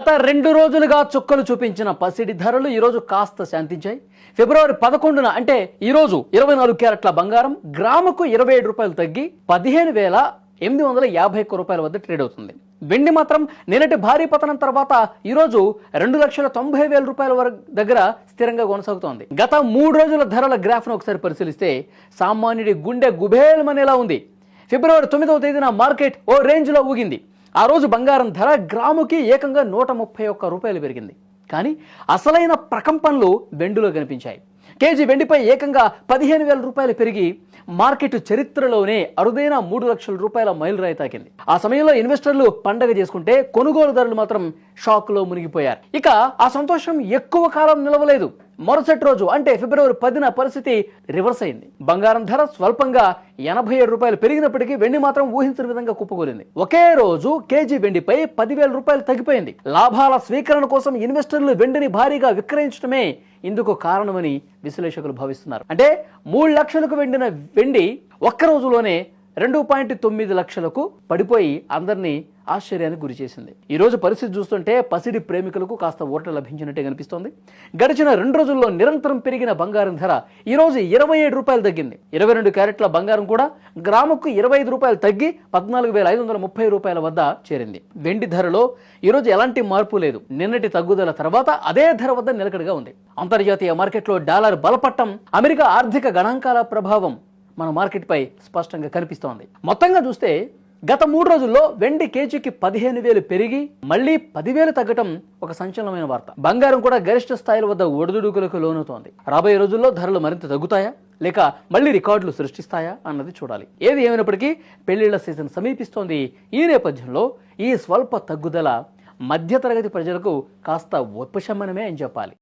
గత 2 రోజులుగా చుక్కలు చూపించిన పసిడి ధరలు ఈరోజు కాస్త శాంతించాయి. ఫిబ్రవరి 11న అంటే ఈరోజు 24 క్యారెట్ల బంగారం గ్రాముకు 27 రూపాయలు తగ్గి 15,851 రూపాయల వద్ద ట్రేడ్ అవుతుంది. వెండి మాత్రం నిన్నటి భారీ పతనం తర్వాత ఈరోజు 2,90,000 రూపాయల వరకు దగ్గర స్థిరంగా కొనసాగుతోంది. గత 3 రోజుల ధరల గ్రాఫ్ను ఒకసారి పరిశీలిస్తే సామాన్యుడి గుండె గుబేల్మనేలా ఉంది. ఫిబ్రవరి 9వ తేదీన మార్కెట్ ఓ రేంజ్లో ఊగింది. ఆ రోజు బంగారం ధర గ్రాముకి ఏకంగా 131 రూపాయలు పెరిగింది. కానీ అసలైన ప్రకంపనలు వెండిలో కనిపించాయి. కేజీ వెండిపై ఏకంగా 15,000 రూపాయలు పెరిగి మార్కెట్ చరిత్రలోనే అరుదైన 3 లక్షల రూపాయల మైలురాయి తాకింది. ఆ సమయంలో ఇన్వెస్టర్లు పండగ చేసుకుంటే కొనుగోలుదారులు మాత్రం షాక్ లో మునిగిపోయారు. ఇక ఆ సంతోషం ఎక్కువ కాలం నిలవలేదు. మరుసటి రోజు అంటే ఫిబ్రవరి 10న పరిస్థితి రివర్స్ అయింది. బంగారం ధర స్వల్పంగా 87 రూపాయలు పెరిగినప్పటికీ వెండి మాత్రం ఊహించిన విధంగా కుప్పకూలింది. ఒకే రోజు కేజీ వెండిపై 10,000 రూపాయలు తగ్గిపోయింది. లాభాల స్వీకరణ కోసం ఇన్వెస్టర్లు వెండిని భారీగా విక్రయించడమే ఇందుకు కారణమని విశ్లేషకులు భావిస్తున్నారు. అంటే 3 లక్షలకు వెండిన వెండి ఒక్క రోజులోనే 2.9 లక్షలకు పడిపోయి అందరినీ ఆశ్చర్యానికి గురి చేసింది. ఈ రోజు పరిస్థితి చూస్తుంటే పసిడి ప్రేమికులకు కాస్త ఊరట లభించినట్టే కనిపిస్తోంది. గడిచిన 2 రోజుల్లో నిరంతరం పెరిగిన బంగారం ధర ఈ రోజు 27 రూపాయలు తగ్గింది. 22 క్యారెట్ల బంగారం కూడా గ్రాముకు 25 రూపాయలు తగ్గి 14,530 రూపాయల వద్ద చేరింది. వెండి ధరలో ఈ రోజు ఎలాంటి మార్పు లేదు. నిన్నటి తగ్గుదల తర్వాత అదే ధర వద్ద నిలకడగా ఉంది. అంతర్జాతీయ మార్కెట్లో డాలర్ బలపట్టం, అమెరికా ఆర్థిక గణాంకాల ప్రభావం మన మార్కెట్ పై స్పష్టంగా కనిపిస్తోంది. మొత్తంగా చూస్తే గత 3 రోజుల్లో వెండి కేజీకి 15,000 పెరిగి మళ్లీ 10,000 తగ్గటం ఒక సంచలనమైన వార్త. బంగారం కూడా గరిష్ట స్థాయిల వద్ద ఒడిదుడుకులకు లోనవుతోంది. రాబోయే రోజుల్లో ధరలు మరింత తగ్గుతాయా లేక మళ్లీ రికార్డులు సృష్టిస్తాయా అన్నది చూడాలి. ఏది ఏమైనప్పటికీ పెళ్లిళ్ల సీజన్ సమీపిస్తోంది. ఈ నేపథ్యంలో ఈ స్వల్ప తగ్గుదల మధ్యతరగతి ప్రజలకు కాస్త ఉపశమనమే అని చెప్పాలి.